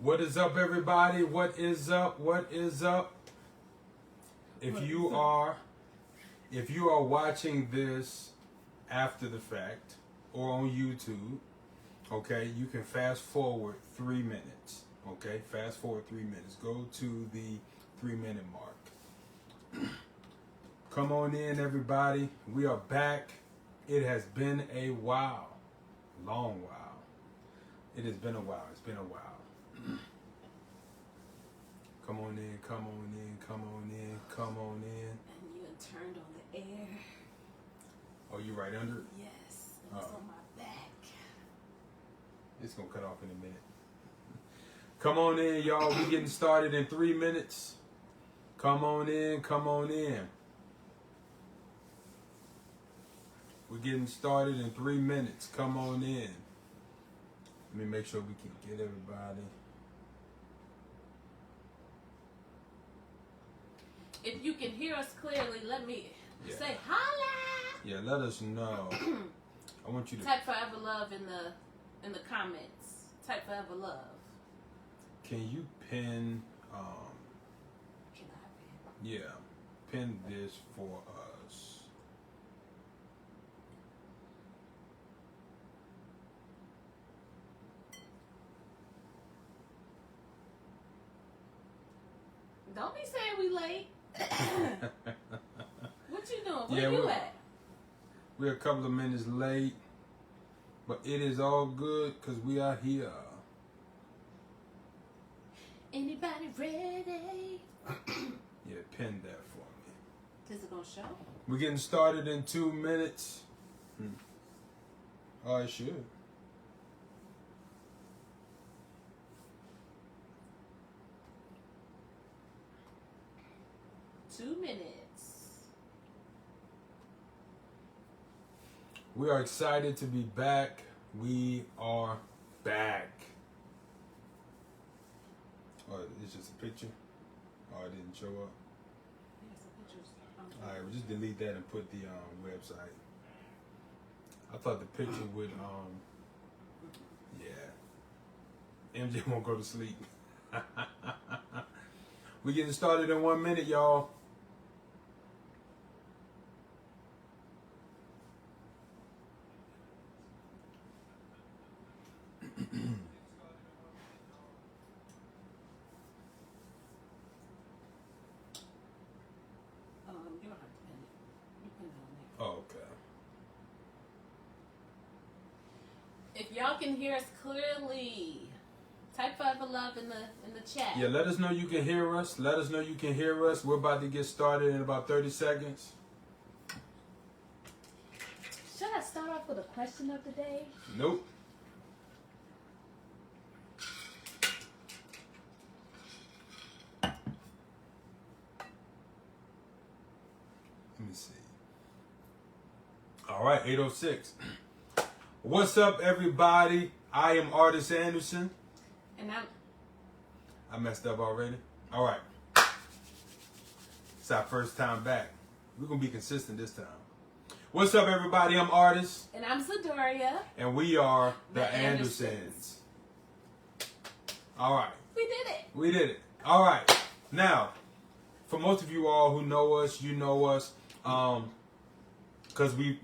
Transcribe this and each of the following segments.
What is up, everybody? What is up? What is up? If you are watching this after the fact or on YouTube, okay, you can fast forward 3 minutes. Okay, fast forward 3 minutes. Go to the 3-minute mark. Come on in, everybody. We are back. It has been a while, long while. It has been a while. It's been a while. Come on in, come on in, come on in, come on in. And you turned on the air. Oh, you right under it? Yes, it's on my back. It's gonna cut off in a minute. Come on in, y'all. We getting started in 3 minutes. Come on in, come on in. We're getting started in 3 minutes. Come on in. Let me make sure we can get everybody. If you can hear us clearly, let me say holla. Yeah, let us know. I want you to type forever love in the comments. Type forever love. Can you pin Can I pin? yeah, pin this for us. Don't be saying we late. What you doing? Where Yeah, you at? We're a couple of minutes late, but it is all good because we are here. Anybody ready? Yeah, pin that for me. Is it gonna show? We're getting started in 2 minutes. Oh, it should. Two minutes. We are excited to be back. We are back. Oh, it's just a picture? Oh, it didn't show up? Yes, the pictures. Alright, we'll just delete that and put the website. I thought the picture would, yeah. MJ won't go to sleep. We getting started in 1 minute, y'all. You don't have to pin it. You pin it on there. Oh, okay. If y'all can hear us clearly, type forever love in the chat. Yeah, let us know you can hear us. Let us know you can hear us. We're about to get started in about 30 seconds. Should I start off with a question of the day? Nope. Let me see. All right, 8:06. What's up, everybody? I am Artist Anderson. And I messed up already. All right. It's our first time back. We're going to be consistent this time. What's up, everybody? I'm Artist. And I'm Zadoria. And we are the Andersons. Andersons. All right. We did it. We did it. All right. Now, for most of you all who know us, you know us, because we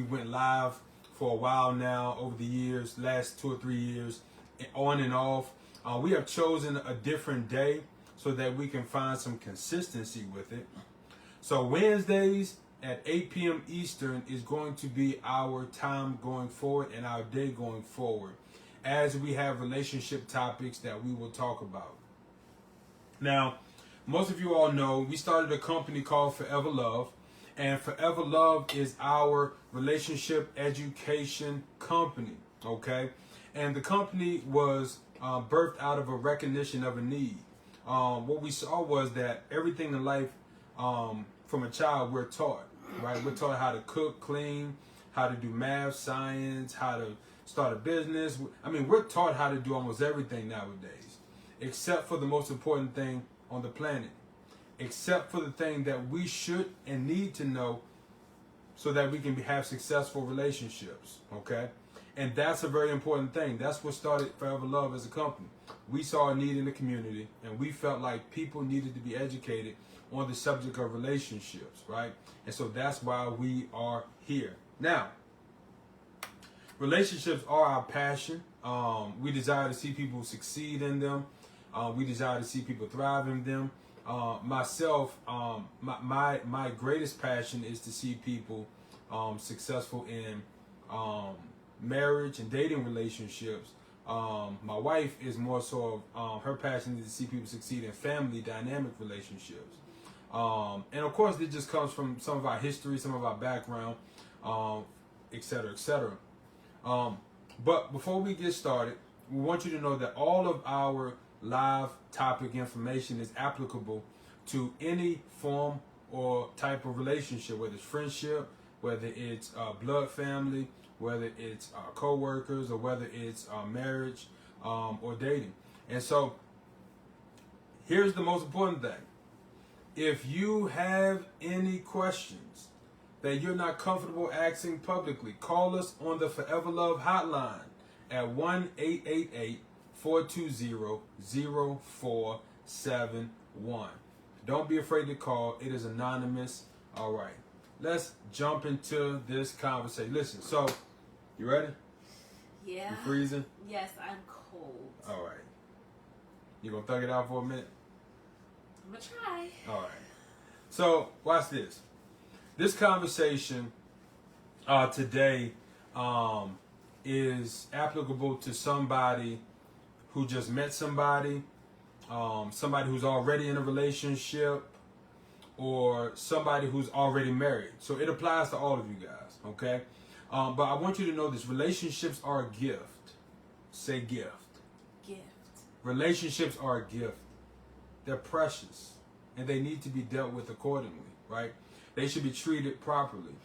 went live for a while now over the years, last 2 or 3 years, on and off. We have chosen a different day so that we can find some consistency with it. So Wednesdays at 8 p.m. Eastern is going to be our time going forward and our day going forward, as we have relationship topics that we will talk about. Now, most of you all know we started a company called Forever Love, and Forever Love is our relationship education company, okay? And the company was birthed out of a recognition of a need. What we saw was that everything in life, from a child, we're taught, right? We're taught how to cook, clean, how to do math, science, how to start a business. I mean, we're taught how to do almost everything nowadays, except for the most important thing on the planet, except for the thing that we should and need to know so that we can have successful relationships, okay? And that's a very important thing. That's what started Forever Love as a company. we saw a need in the community, and we felt like people needed to be educated on the subject of relationships, right? And so that's why we are here. Now, relationships are our passion. We desire to see people succeed in them. We desire to see people thrive in them. Myself, my greatest passion is to see people successful in marriage and dating relationships. My wife is more so her passion is to see people succeed in family dynamic relationships. And of course, it just comes from some of our history, some of our background, et cetera, et cetera. But before we get started, we want you to know that all of our live topic information is applicable to any form or type of relationship, whether it's friendship, whether it's blood family, whether it's co-workers, or whether it's marriage or dating. And so here's the most important thing. If you have any questions that you're not comfortable asking publicly, call us on the Forever Love hotline at 1-888-420-0471. Don't be afraid to call. It is anonymous. All right. Let's jump into this conversation. Listen, so, you ready? Yeah. You freezing? Yes, I'm cold. All right. You gonna thug it out for a minute? I'm gonna try. All right. So, watch this. This conversation today is applicable to somebody who just met somebody, somebody who's already in a relationship, or somebody who's already married. So it applies to all of you guys, okay? But I want you to know this. Relationships are a gift. Say gift. Gift. Relationships are a gift. They're precious, and they need to be dealt with accordingly, right? They should be treated properly.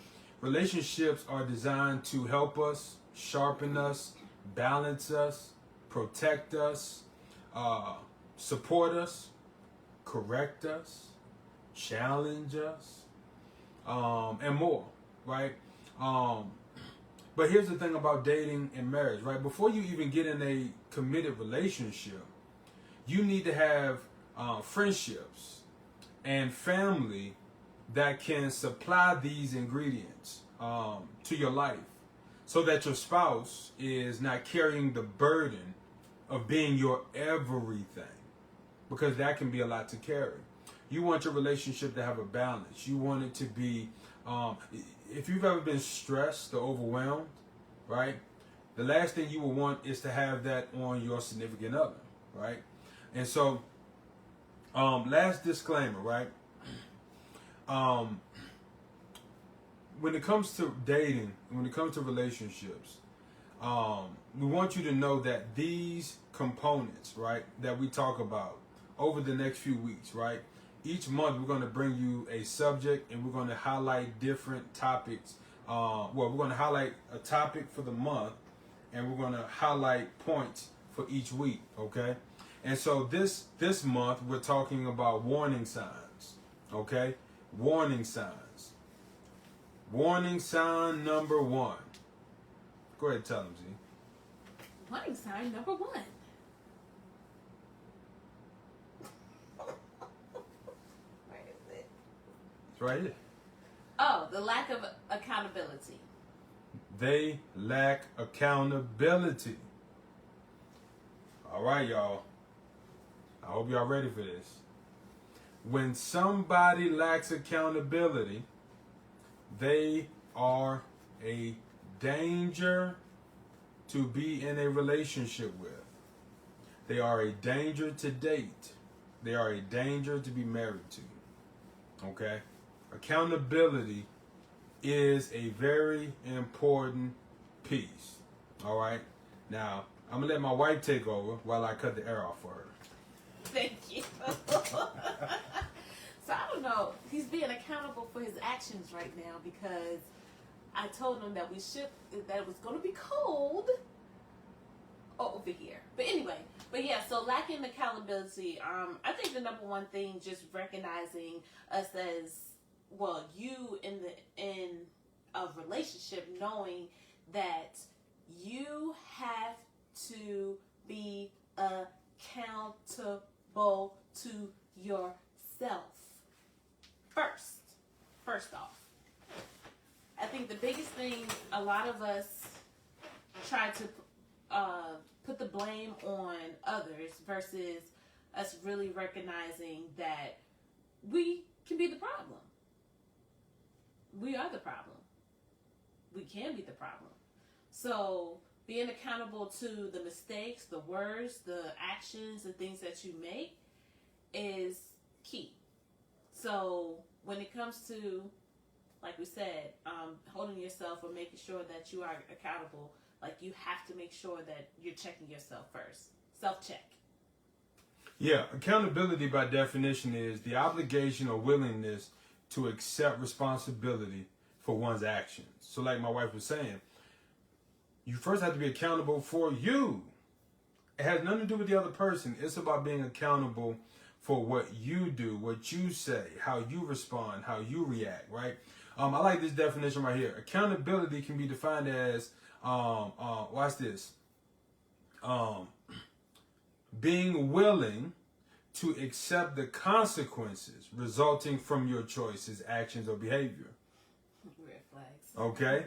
Relationships are designed to help us, sharpen us, balance us, protect us, support us, correct us, challenge us, and more, right? But here's the thing about dating and marriage, right? Before you even get in a committed relationship, you need to have friendships and family that can supply these ingredients to your life, so that your spouse is not carrying the burden of being your everything, because that can be a lot to carry. You want your relationship to have a balance. You want it to be, if you've ever been stressed or overwhelmed, right? The last thing you will want is to have that on your significant other, right? And so, last disclaimer, right? When it comes to dating, when it comes to relationships, we want you to know that these components, right, that we talk about over the next few weeks, right? Each month we're going to bring you a subject, and we're going to highlight different topics. We're going to highlight a topic for the month, and we're going to highlight points for each week, okay? And so this month we're talking about warning signs, okay? Warning signs. Warning sign number 1. Go ahead and tell them, Z. Warning sign number 1. Where is it? It's right here. Oh, the lack of accountability. They lack accountability. All right, y'all. I hope y'all ready for this. When somebody lacks accountability, they are a danger to be in a relationship with. They are a danger to date. They are a danger to be married to. Okay? Accountability is a very important piece. All right? Now, I'm going to let my wife take over while I cut the air off for her. Thank you. So I don't know. He's being accountable for his actions right now, because I told him that it was going to be cold over here. But anyway, yeah, so lacking accountability, I think the number one thing, just recognizing us as, well, you in a relationship, knowing that you have to be accountable accountable to yourself first. First off, I think the biggest thing, a lot of us try to put the blame on others versus us really recognizing that we can be the problem. We are the problem. We can be the problem. So being accountable to the mistakes, the words, the actions, the things that you make is key. So when it comes to, like we said, holding yourself or making sure that you are accountable, like you have to make sure that you're checking yourself first. Self-check. Yeah, accountability by definition is the obligation or willingness to accept responsibility for one's actions. So like my wife was saying, you first have to be accountable for you. It has nothing to do with the other person. It's about being accountable for what you do, what you say, how you respond, how you react, right? I like this definition right here. Accountability can be defined as, watch this, being willing to accept the consequences resulting from your choices, actions, or behavior. Red flags. Okay?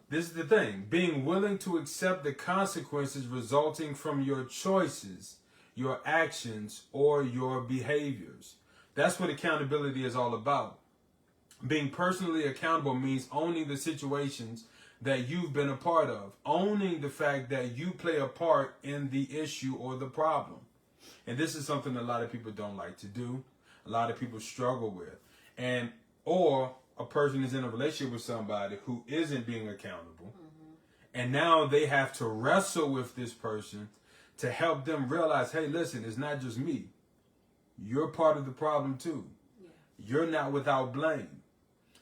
This is the thing. Being willing to accept the consequences resulting from your choices, your actions, or your behaviors. That's what accountability is all about. Being personally accountable means owning the situations that you've been a part of, owning the fact that you play a part in the issue or the problem. And this is something a lot of people don't like to do, a lot of people struggle with. And or a person is in a relationship with somebody who isn't being accountable, and now they have to wrestle with this person to help them realize, hey, listen, it's not just me. You're part of the problem too. Yeah. You're not without blame.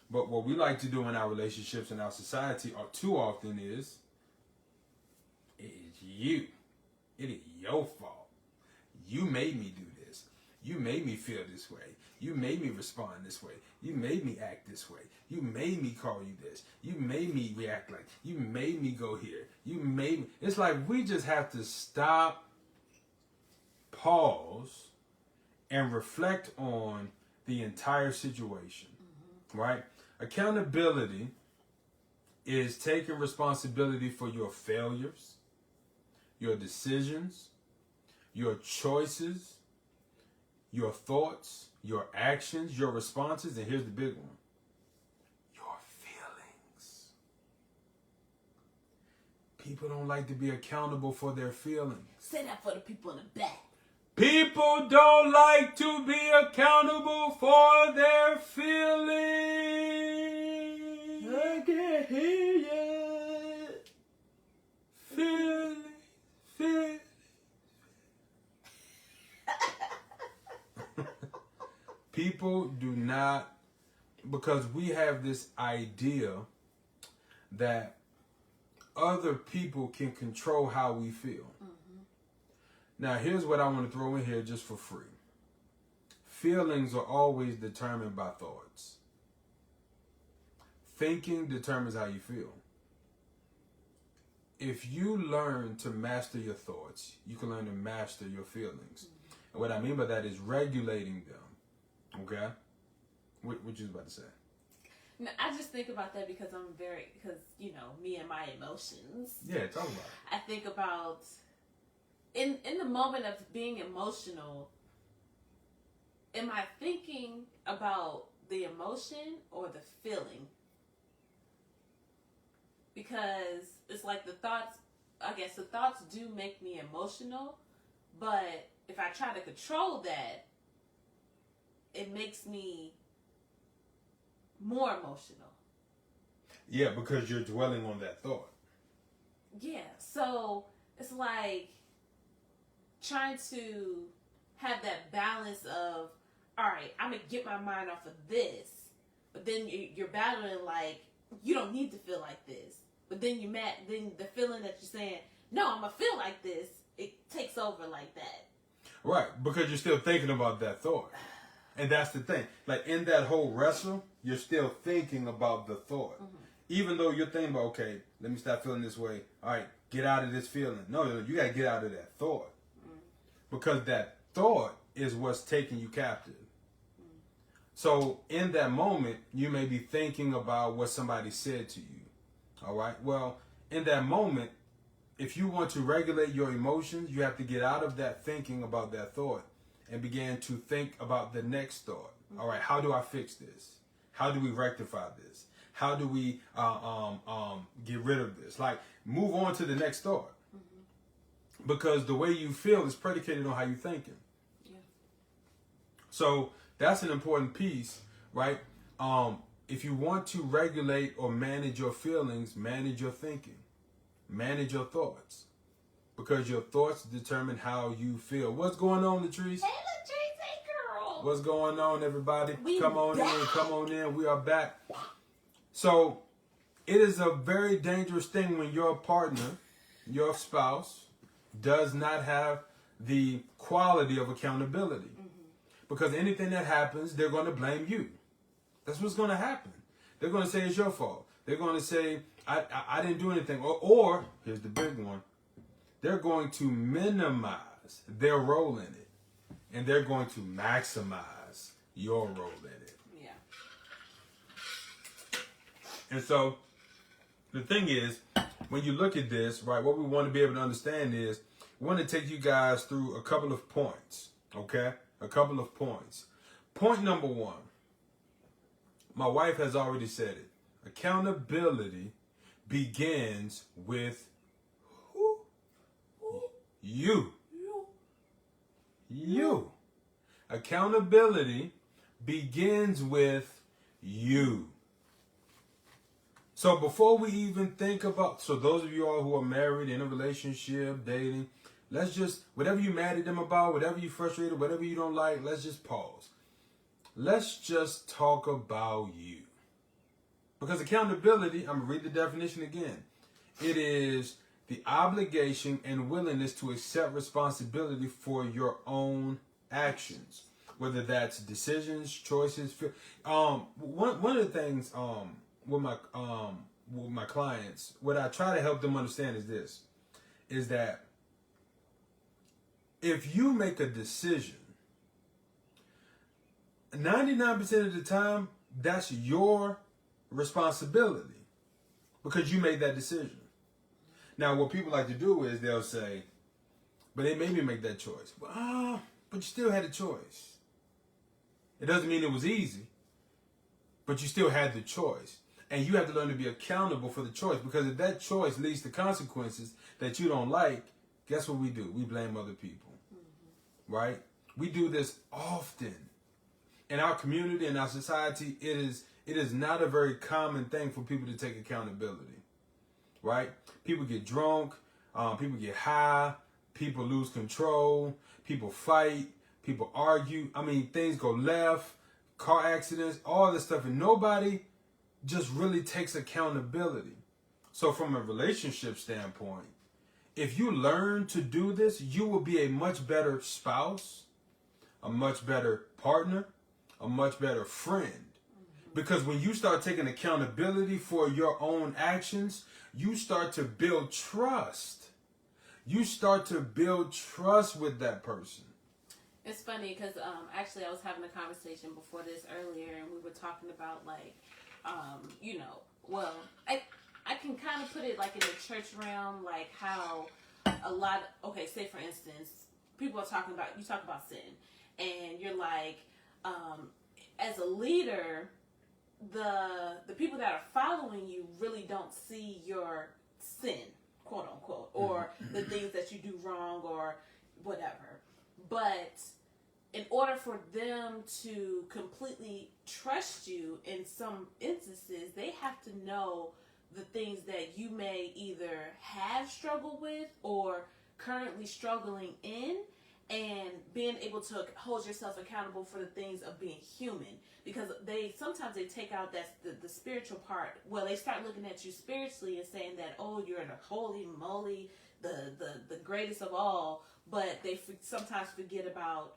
But what we like to do in our relationships and our society too often is, it's you. It is your fault. You made me do this. You made me feel this way. You made me respond this way. You made me act this way. You made me call you this. You made me react like. You made me go here. You made me. It's like we just have to stop, pause, and reflect on the entire situation, right? Accountability is taking responsibility for your failures, your decisions, your choices, your thoughts, your actions, your responses, and here's the big one, your feelings. People don't like to be accountable for their feelings. Say that for the people in the back. People don't like to be accountable for their feelings. I can hear you. Feelings. People do not, because we have this idea that other people can control how we feel. Now, here's what I want to throw in here just for free. Feelings are always determined by thoughts. Thinking determines how you feel. If you learn to master your thoughts, you can learn to master your feelings. And what I mean by that is regulating them. Okay? What you was about to say? No, I just think about that because you know, me and my emotions. Yeah, talk about it. I think about in the moment of being emotional, am I thinking about the emotion or the feeling? Because it's like the thoughts do make me emotional, but if I try to control that, it makes me more emotional. Yeah, because you're dwelling on that thought. Yeah, so it's like trying to have that balance of, all right, I'm going to get my mind off of this, but then you're battling like, you don't need to feel like this. But then you're mad, then the feeling that you're saying, no, I'm going to feel like this, it takes over like that. Right, because you're still thinking about that thought. And that's the thing. Like in that whole wrestle, you're still thinking about the thought. Even though you're thinking about, okay, let me stop feeling this way. All right, get out of this feeling. No, you got to get out of that thought. because that thought is what's taking you captive. So in that moment, you may be thinking about what somebody said to you. All right. Well, in that moment, if you want to regulate your emotions, you have to get out of that thinking about that thought and begin to think about the next thought. All right. How do I fix this? How do we rectify this? How do we get rid of this? Like, move on to the next thought. Because the way you feel is predicated on how you're thinking. Yeah. So that's an important piece, right? If you want to regulate or manage your feelings, manage your thinking, manage your thoughts, because your thoughts determine how you feel. What's going on, Latrice? Hey, Latrice, hey, girl. What's going on, everybody? Come on back. in, come on in. We are back. So it is a very dangerous thing when your partner, your spouse, does not have the quality of accountability. Because anything that happens, they're going to blame you. That's what's going to happen. They're going to say it's your fault. They're going to say, I didn't do anything. Or, here's the big one, they're going to minimize their role in it. And they're going to maximize your role in it. Yeah. And so, the thing is, when you look at this, right, what we want to be able to understand is, we want to take you guys through a couple of points, okay? A couple of points. Point number one, my wife has already said it. Accountability begins with who? You. You. Accountability begins with you. So before we even think about, so those of you all who are married, in a relationship, dating, let's just, whatever you're mad at them about, whatever you're frustrated, whatever you don't like, let's just pause. Let's just talk about you. Because accountability, I'm going to read the definition again. It is the obligation and willingness to accept responsibility for your own actions. Whether that's decisions, choices. One of the things with my clients, what I try to help them understand is this, is that if you make a decision, 99% of the time, that's your responsibility because you made that decision. Now, what people like to do is they'll say, but they made me make that choice. But you still had a choice. It doesn't mean it was easy, but you still had the choice. And you have to learn to be accountable for the choice, because if that choice leads to consequences that you don't like, guess what we do? We blame other people, right? We do this often. In our community, in our society, it is not a very common thing for people to take accountability, right? People get drunk, people get high, people lose control, people fight, people argue. I mean, things go left, car accidents, all this stuff, and nobody just really takes accountability. So from a relationship standpoint, if you learn to do this, you will be a much better spouse, a much better partner, a much better friend. Because when you start taking accountability for your own actions, you start to build trust. You start to build trust with that person. It's funny because actually I was having a conversation before this earlier, and we were talking about I can kind of put it like in the church realm, like how a lot of, okay, say for instance, people are talking about, you talk about sin, and you're like, as a leader, the people that are following you really don't see your sin, quote unquote, or the things that you do wrong or whatever. But in order for them to completely trust you in some instances, they have to know the things that you may either have struggled with or currently struggling in, and being able to hold yourself accountable for the things of being human. Because sometimes they take out the spiritual part. Well, they start looking at you spiritually and saying that, oh, you're the holy moly, the greatest of all, but they sometimes forget about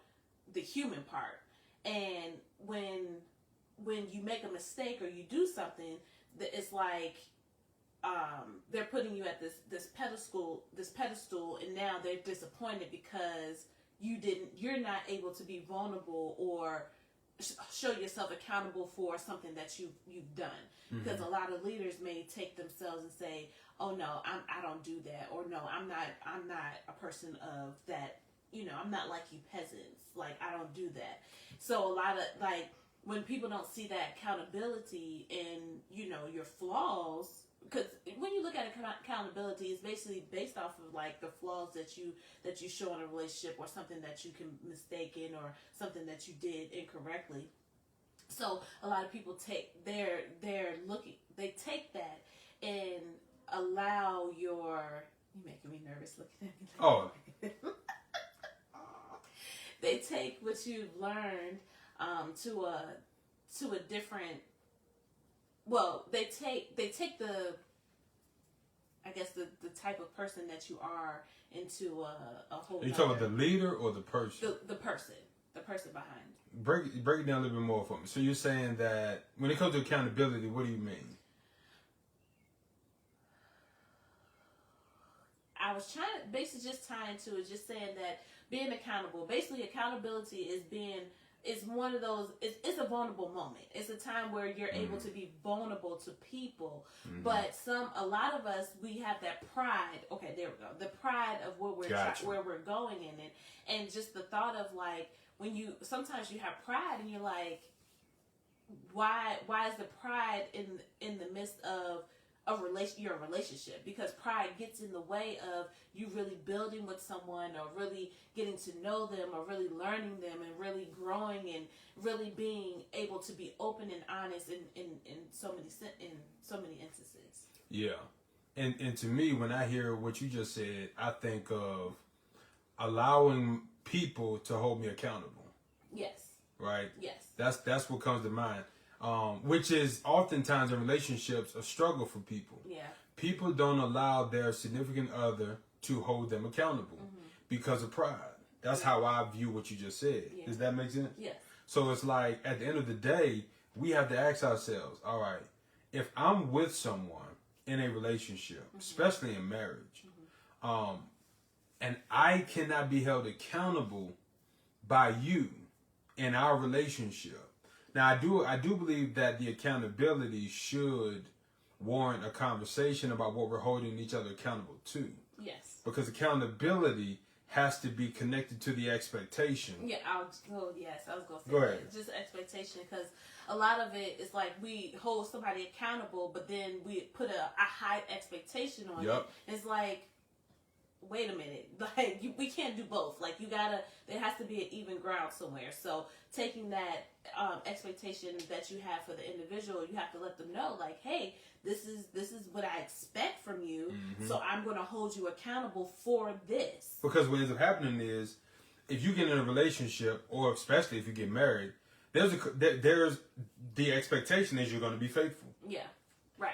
the human part. And when you make a mistake or you do something, it's like they're putting you at this pedestal, and now they're disappointed because you're not able to be vulnerable or show yourself accountable for something that you've done. Because a lot of leaders may take themselves and say, oh no, I don't do that, or no, I'm not a person of that, I'm not like you peasants, like I don't do that. So a lot of, like, when people don't see that accountability in your flaws, because when you look at accountability, it's basically based off of like the flaws that you show in a relationship, or something that you can mistake in, or something that you did incorrectly. So a lot of people take they take that and allow you're making me nervous looking at me. Oh. They take what you've learned to a different. Well, they take the, I guess, the type of person that you are into a whole. Are you talking about the leader or the person? The person behind. Break it down a little bit more for me. So you're saying that when it comes to accountability, what do you mean? I was basically just tying to it, just saying that being accountable, basically accountability is one of those, it's a vulnerable moment. It's a time where you're able to be vulnerable to people. But a lot of us, we have that pride. Okay, there we go. The pride of where we're going in it. And just the thought of, like, sometimes you have pride and you're like, why is the pride in the midst of your relationship? Because pride gets in the way of you really building with someone, or really getting to know them, or really learning them, and really growing, and really being able to be open and honest in so many instances. Yeah. And to me, when I hear what you just said, I think of allowing people to hold me accountable. Yes. Right? Yes. That's what comes to mind. Which is oftentimes in relationships a struggle for people. Yeah. People don't allow their significant other to hold them accountable because of pride. That's how I view what you just said. Yeah. Does that make sense? Yes. So it's like, at the end of the day, we have to ask ourselves, all right, if I'm with someone in a relationship, especially in marriage, and I cannot be held accountable by you in our relationship. Now, I do believe that the accountability should warrant a conversation about what we're holding each other accountable to. Yes. Because accountability has to be connected to the expectation. Yeah, I was going to say Go ahead. that. Just expectation, because a lot of it is like we hold somebody accountable, but then we put a high expectation on it. It's like, wait a minute, like we can't do both. Like there has to be an even ground somewhere. So taking that expectation that you have for the individual, you have to let them know, like, hey, this is what I expect from you. So I'm going to hold you accountable for this. Because what ends up happening is, if you get in a relationship, or especially if you get married, there's the expectation is you're going to be faithful. Yeah, right.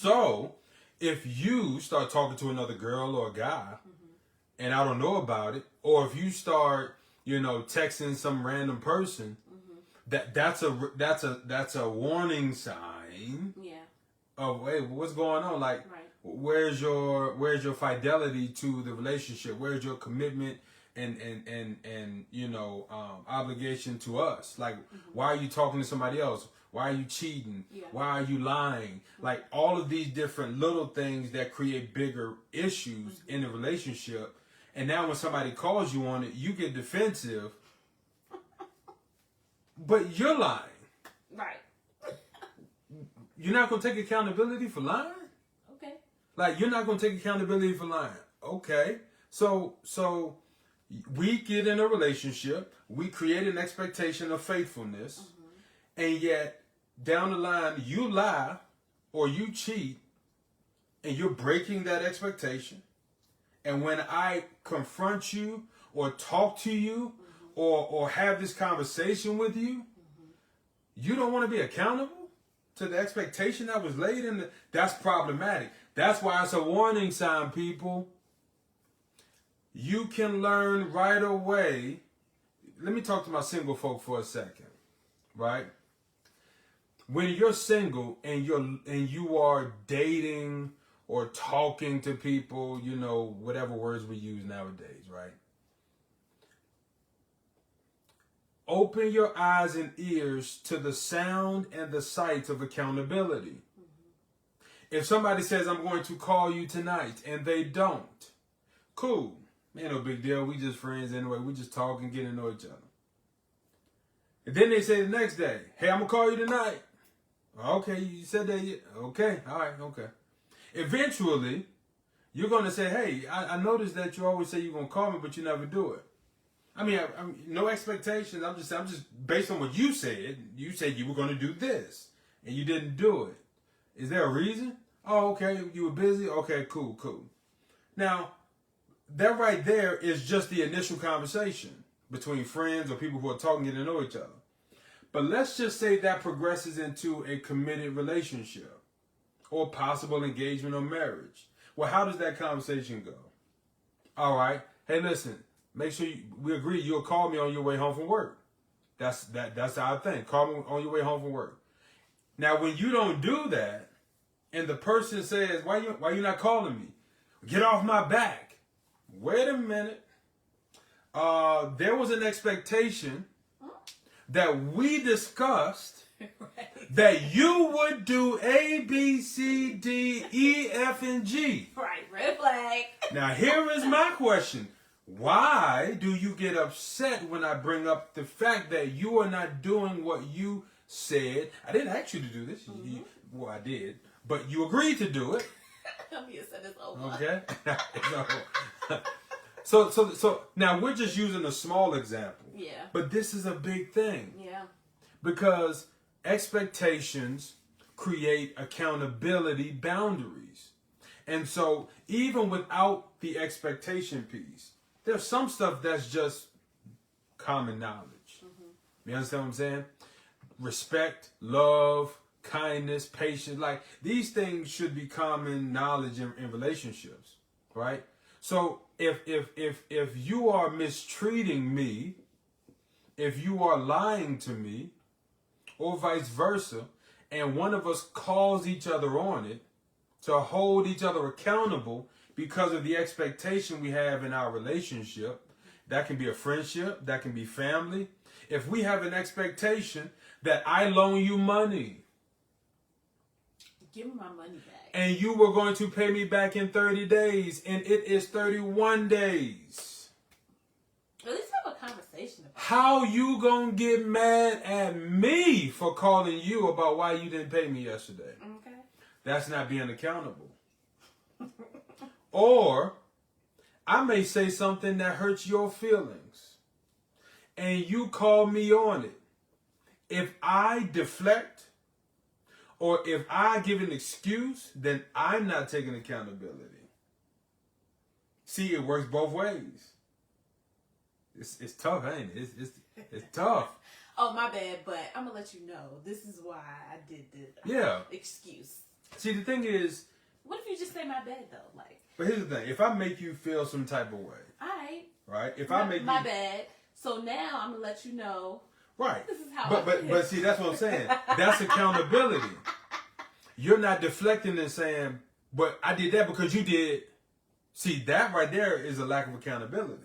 So if you start talking to another girl or a guy, and I don't know about it, or if you start, texting some random person, that's a warning sign. Yeah. Of, hey, what's going on? Like, where's your fidelity to the relationship? Where's your commitment and obligation to us? Like, why are you talking to somebody else? Why are you cheating? Yeah. Why are you lying? Like, all of these different little things that create bigger issues in the relationship. And now when somebody calls you on it, you get defensive. But you're lying. Right. You're not going to take accountability for lying? Okay. Like, you're not going to take accountability for lying. Okay. So we get in a relationship. We create an expectation of faithfulness. And yet, down the line, you lie or you cheat, and you're breaking that expectation. And when I confront you or talk to you or have this conversation with you, you don't want to be accountable to the expectation that was laid in. That's problematic. That's why it's a warning sign, people. You can learn right away. Let me talk to my single folk for a second, right? When you're single and you are dating or talking to people, whatever words we use nowadays, right? Open your eyes and ears to the sound and the sights of accountability. If somebody says, I'm going to call you tonight, and they don't, cool. Ain't no big deal. We just friends anyway. We just talk and get to know each other. And then they say the next day, hey, I'm going to call you tonight. Okay, you said that. Okay, all right, okay. Eventually, you're going to say, hey, I noticed that you always say you're going to call me, but you never do it. I mean, no expectations. I'm just based on what you said. You said you were going to do this, and you didn't do it. Is there a reason? Oh, okay, you were busy. Okay, cool. Now, that right there is just the initial conversation between friends or people who are talking, getting to know each other. But let's just say that progresses into a committed relationship or possible engagement or marriage. Well, how does that conversation go? All right. Hey, listen. Make sure we agree you'll call me on your way home from work. That's our thing. Call me on your way home from work. Now, when you don't do that, and the person says, why you not calling me? Get off my back. Wait a minute. There was an expectation that we discussed that you would do A, B, C, D, E, F, and G. Right, red flag. Now, here is my question. Why do you get upset when I bring up the fact that you are not doing what you said? I didn't ask you to do this. Mm-hmm. Well, I did. But you agreed to do it. I'm here, so it's over. Okay? So now we're just using a small example. Yeah. But this is a big thing. Yeah. Because expectations create accountability boundaries. And so even without the expectation piece, there's some stuff that's just common knowledge. Mm-hmm. You understand what I'm saying? Respect, love, kindness, patience, like these things should be common knowledge in relationships, right? So if you are mistreating me, if you are lying to me, or vice versa, and one of us calls each other on it to hold each other accountable because of the expectation we have in our relationship, that can be a friendship, that can be family. If we have an expectation that I loan you money, give me my money back, and you were going to pay me back in 30 days, and it is 31 days. At least have a conversation about How you gonna get mad at me for calling you about why you didn't pay me yesterday? Okay. That's not being accountable. Or I may say something that hurts your feelings, and you call me on it. If I deflect, or if I give an excuse, then I'm not taking accountability. See, it works both ways. It's tough, ain't it? It's tough. Oh, my bad, but I'm going to let you know. This is why I did this. Yeah. Excuse. See, the thing is... What if you just say my bad, though? Like. But here's the thing. If I make you feel some type of way... All right. Right? If I make my bad. So now I'm going to let you know... Right. This is how but see, that's what I'm saying. That's accountability. You're not deflecting and saying, but I did that because you did. See, that right there is a lack of accountability.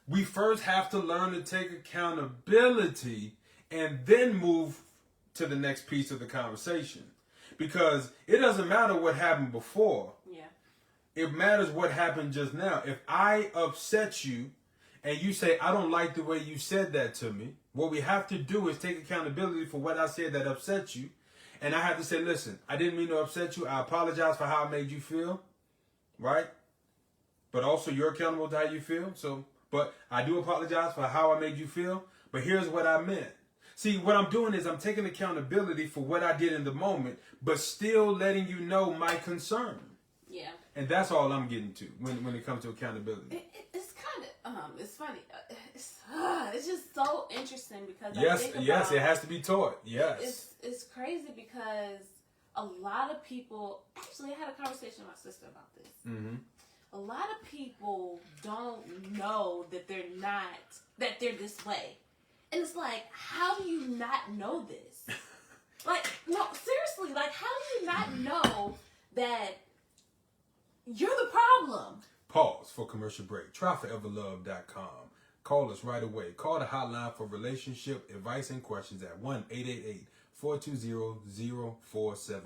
We first have to learn to take accountability and then move to the next piece of the conversation. Because it doesn't matter what happened before. Yeah. It matters what happened just now. If I upset you and you say, I don't like the way you said that to me, what we have to do is take accountability for what I said that upset you. And I have to say, listen, I didn't mean to upset you. I apologize for how I made you feel. Right? But also you're accountable to how you feel. But I do apologize for how I made you feel. But here's what I meant. See, what I'm doing is I'm taking accountability for what I did in the moment, but still letting you know my concern. Yeah. And that's all I'm getting to when it comes to accountability. It's kind of, it's funny. It's just so interesting because Yes, it has to be taught. Yes. It's crazy because a lot of people, actually I had a conversation with my sister about this. Mm-hmm. A lot of people don't know that they're this way. And it's like, how do you not know this? Like, no, seriously, like, how do you not know that you're the problem? Pause for commercial break. TryForeverLove.com. call us right away. Call the hotline for relationship advice and questions at 1-888-420-0471.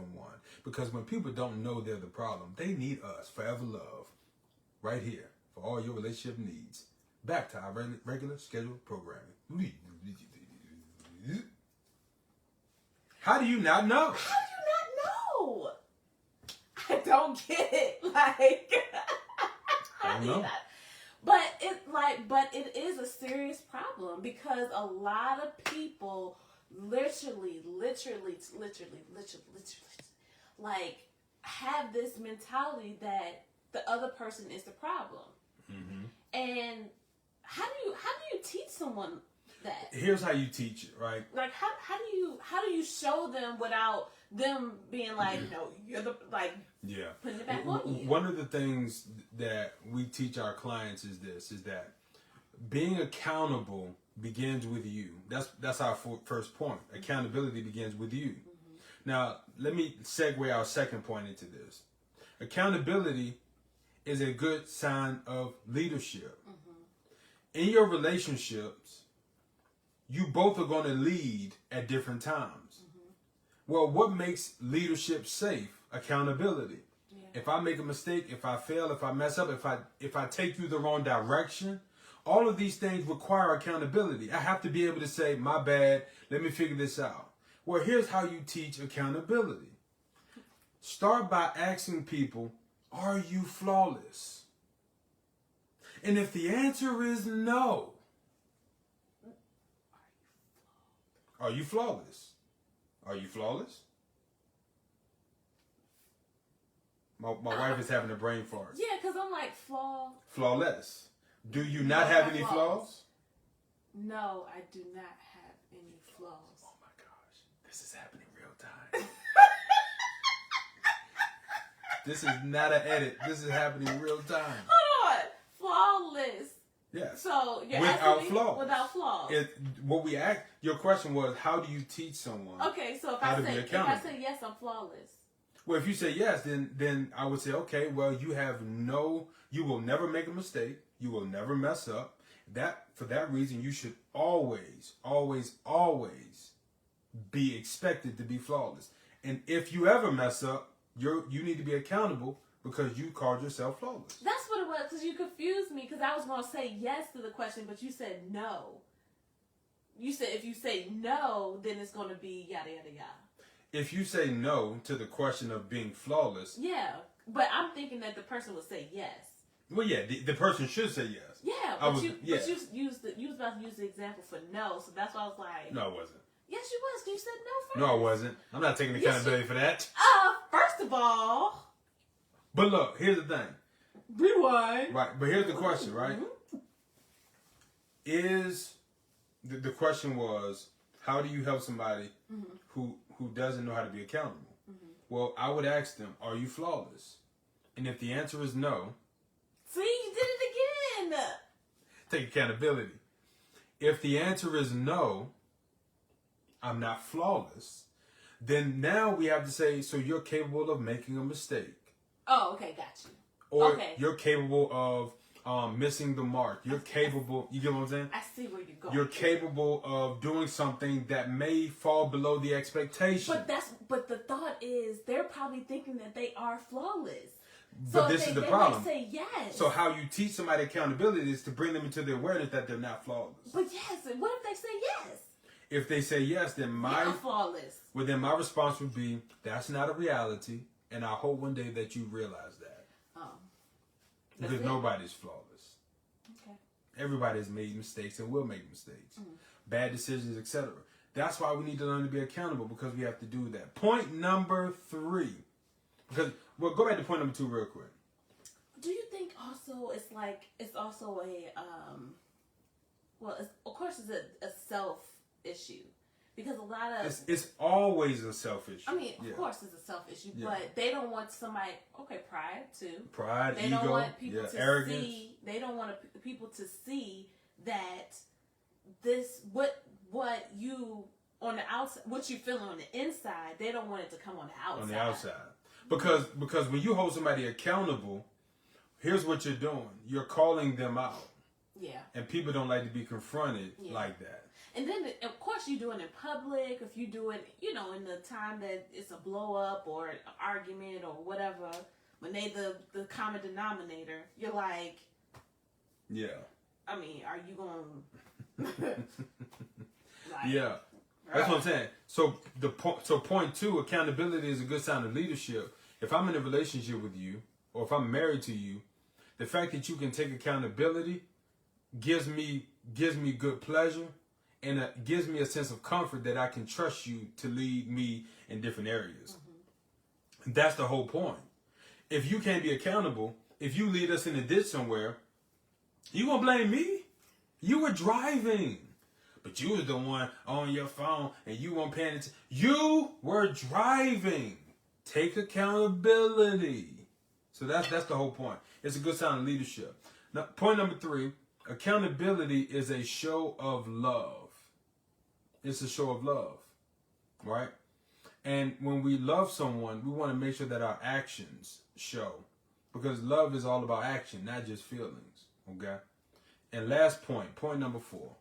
Because when people don't know they're the problem, they need us, Forever Love, right here for all your relationship needs. Back to our regular scheduled programming. How do you not know? How do you not know? I don't get it. Like, I don't know. But it is a serious problem because a lot of people literally, like, have this mentality that the other person is the problem. Mm-hmm. And how do you teach someone that? Here's how you teach it, right? Like, how do you show them without them being like, no, you're the, like, yeah, putting it back on you? One of the things that we teach our clients is that being accountable begins with you. That's our first point. Accountability begins with you. Mm-hmm. Now, let me segue our second point into this. Accountability is a good sign of leadership. Mm-hmm. In your relationships, you both are going to lead at different times. Mm-hmm. Well, what makes leadership safe? Accountability. Yeah. If I make a mistake, if I fail, if I mess up, if I take you the wrong direction, all of these things require accountability. I have to be able to say, my bad, let me figure this out. Well, here's how you teach accountability. Start by asking people, are you flawless? And if the answer is no, are you flawless? Are you flawless? My wife is having a brain fart. Yeah, because I'm like, flawless. Do you not have any flaws? No, I do not have any flaws. Oh my gosh. This is happening real time. This is not an edit. This is happening real time. Hold on. Flawless. Yes. So you're without asking flaws. me without flaws. Your question was, how do you teach someone? Okay, so if I say yes, I'm flawless. Well, if you say yes, then I would say, okay, well, you will never make a mistake. You will never mess up. For that reason, you should always, always, always be expected to be flawless. And if you ever mess up, you need to be accountable because you called yourself flawless. That's what it was, because you confused me, because I was going to say yes to the question, but you said no. You said if you say no, then it's going to be yada, yada, yada. If you say no to the question of being flawless... Yeah, but I'm thinking that the person would say yes. Well, yeah, the person should say yes. Yeah, but you was about to use the example for no, so that's why I was like... No, I wasn't. Yes, you was. You said no first. No, I wasn't. I'm not taking accountability for that. First of all... But look, here's the thing. Rewind. Right, but here's the question, right? Mm-hmm. The question was, how do you help somebody who doesn't know how to be accountable? Mm-hmm. Well, I would ask them, are you flawless? And if the answer is no... See, you did it again! Take accountability. If the answer is no, I'm not flawless, then now we have to say, so you're capable of making a mistake. Oh, okay, got you. Or you're capable of missing the mark. You're capable, you get what I'm saying? I see where you're going. You're capable of doing something that may fall below the expectation. But the thought is, they're probably thinking that they are flawless. But so this is the problem. They might say yes. So how you teach somebody accountability is to bring them into the awareness that they're not flawless. But yes, what if they say yes? If they say yes, then I'm flawless. Well, then my response would be, that's not a reality, and I hope one day that you realize that. Oh. Because nobody's flawless. Okay. Everybody's made mistakes and will make mistakes. Mm-hmm. Bad decisions, etc. That's why we need to learn to be accountable, because we have to do that. Point number 3. Because, well, go back to point number 2 real quick. Do you think also it's also a, of course it's a self issue. Because a lot of... It's always a self issue. I mean, of course it's a self issue, but they don't want somebody... Okay, pride, too. Pride, ego, don't want people to arrogance. They don't want people to see that this... What you... On the outside... What you feel on the inside, they don't want it to come on the outside. On the outside. Because when you hold somebody accountable, here's what you're doing. You're calling them out. Yeah. And people don't like to be confronted like that. And then, of course, you do it in public. If you do it, you know, in the time that it's a blow up or an argument or whatever, when they the common denominator, you're like, yeah. I mean, are you going? Like, yeah, that's what I'm saying. So point two, accountability is a good sign of leadership. If I'm in a relationship with you, or if I'm married to you, the fact that you can take accountability gives me good pleasure, and it gives me a sense of comfort that I can trust you to lead me in different areas. Mm-hmm. That's the whole point. If you can't be accountable, if you lead us in a ditch somewhere, you gonna blame me? You were driving, but you was the one on your phone and you weren't paying attention. You were driving. Take accountability. So that's the whole point. It's a good sign of leadership. Now, point number 3, accountability is a show of love. It's a show of love, right? And when we love someone, we want to make sure that our actions show, because love is all about action, not just feelings, okay? And last point number 4,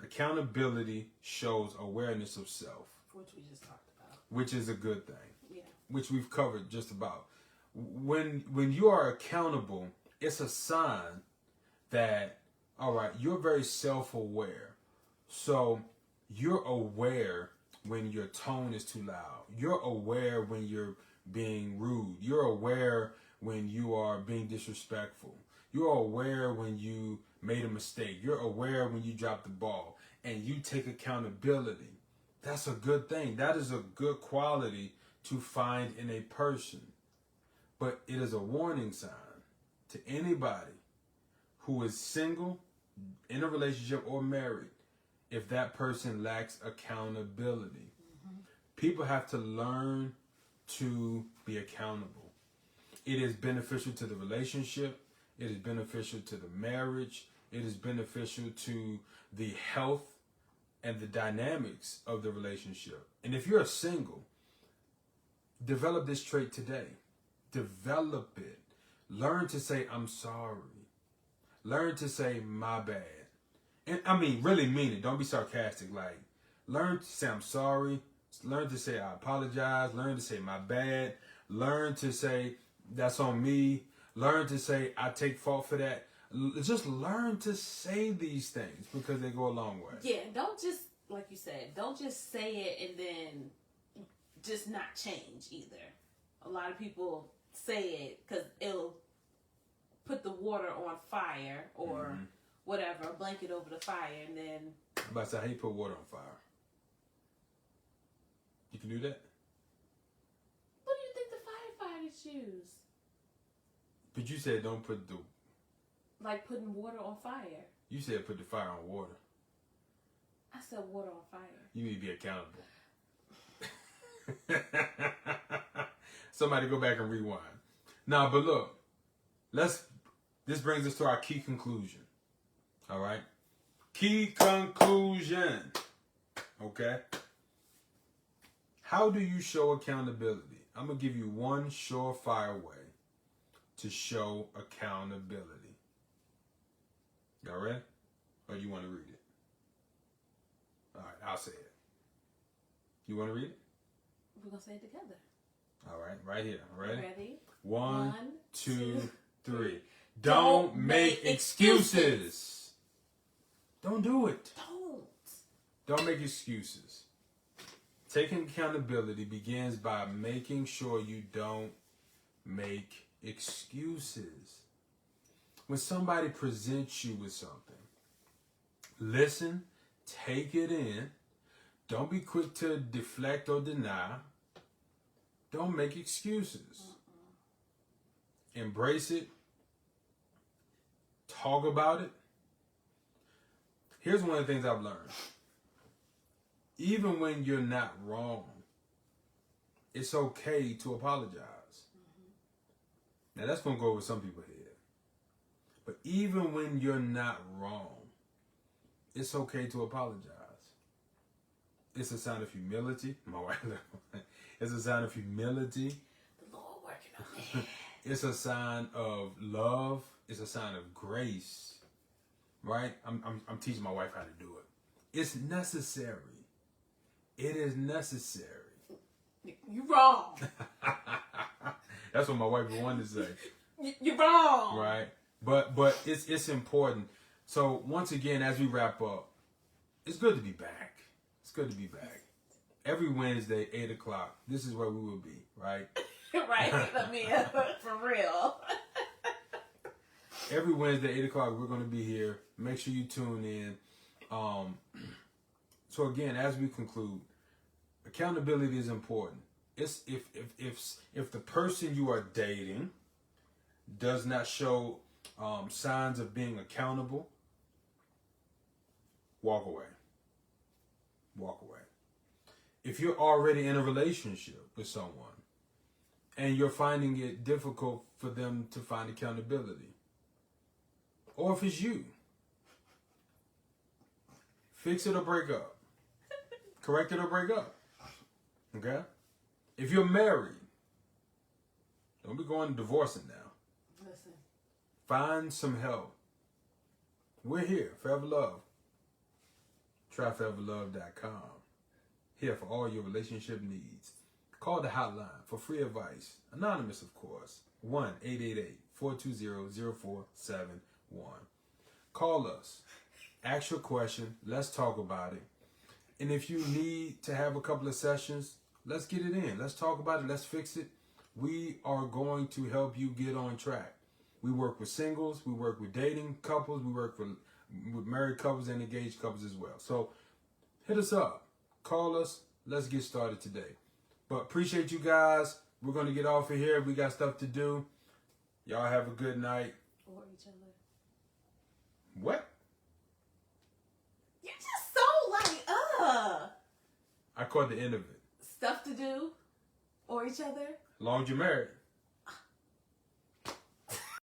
accountability shows awareness of self. Which we just talked about. Which is a good thing. Yeah. Which we've covered just about. When you are accountable, it's a sign that, all right, you're very self-aware. So you're aware when your tone is too loud. You're aware when you're being rude. You're aware when you are being disrespectful. You're aware when you made a mistake. You're aware when you dropped the ball. And you take accountability. That's a good thing. That is a good quality to find in a person. But it is a warning sign to anybody who is single, in a relationship, or married, if that person lacks accountability. Mm-hmm. People have to learn to be accountable. It is beneficial to the relationship. It is beneficial to the marriage. It is beneficial to the health and the dynamics of the relationship. And if you're single, develop this trait today. Develop it. Learn to say, I'm sorry. Learn to say, my bad. And I mean, really mean it. Don't be sarcastic. Like, learn to say, I'm sorry. Learn to say, I apologize. Learn to say, my bad. Learn to say, that's on me. Learn to say, I take fault for that. Just learn to say these things, because they go a long way. Yeah, don't just, like you said, don't just say it and then just not change either. A lot of people say it because it'll put the water on fire or whatever, a blanket over the fire, and then... I'm about to say, how you put water on fire? You can do that? What do you think the firefighters use? But you said don't put the... Like putting water on fire. You said put the fire on water. I said water on fire. You need to be accountable. Somebody go back and rewind. Now, but look, this brings us to our key conclusion. All right? Key conclusion. Okay? How do you show accountability? I'm going to give you one surefire way to show accountability. Y'all ready? Or you want to read it? All right, I'll say it. You want to read it? We're going to say it together. All right, right here. Ready? Ready? 1, 2, 3. Don't make excuses. Don't do it. Don't make excuses. Taking accountability begins by making sure you don't make excuses. When somebody presents you with something, listen, take it in. Don't be quick to deflect or deny. Don't make excuses. Embrace it. Talk about it. Here's one of the things I've learned. Even when you're not wrong, it's okay to apologize. Now that's going to go over some people's head. But even when you're not wrong, it's okay to apologize. It's a sign of humility. My wife, it's a sign of humility. The Lord working on me. It's a sign of love. It's a sign of grace. right? I'm teaching my wife how to do it. It's necessary. It is necessary. You wrong. That's what my wife wanted to say. You're wrong. Right? But it's important. So once again, as we wrap up, it's good to be back. It's good to be back. Every Wednesday, 8 o'clock. This is where we will be, right? Right. I mean, for real. Every Wednesday, 8 o'clock, we're going to be here. Make sure you tune in. So again, as we conclude, accountability is important. It's if the person you are dating does not show signs of being accountable, walk away. Walk away. If you're already in a relationship with someone and you're finding it difficult for them to find accountability, or if it's you, fix it or break up. Correct it or break up. Okay? If you're married, don't be going divorcing now. Listen. Find some help. We're here. Forever Love. TryForeverLove.com. Here for all your relationship needs. Call the hotline for free advice. Anonymous, of course. 1-888-420-0471. Call us. Ask your question. Let's talk about it. And if you need to have a couple of sessions, let's get it in. Let's talk about it. Let's fix it. We are going to help you get on track. We work with singles. We work with dating couples. We work with married couples and engaged couples as well. So hit us up. Call us. Let's get started today. But appreciate you guys. We're going to get off of here. We got stuff to do. Y'all have a good night. Or each other. What? You're just so like, I caught the end of it. Stuff to do. Or each other. As long as you're married.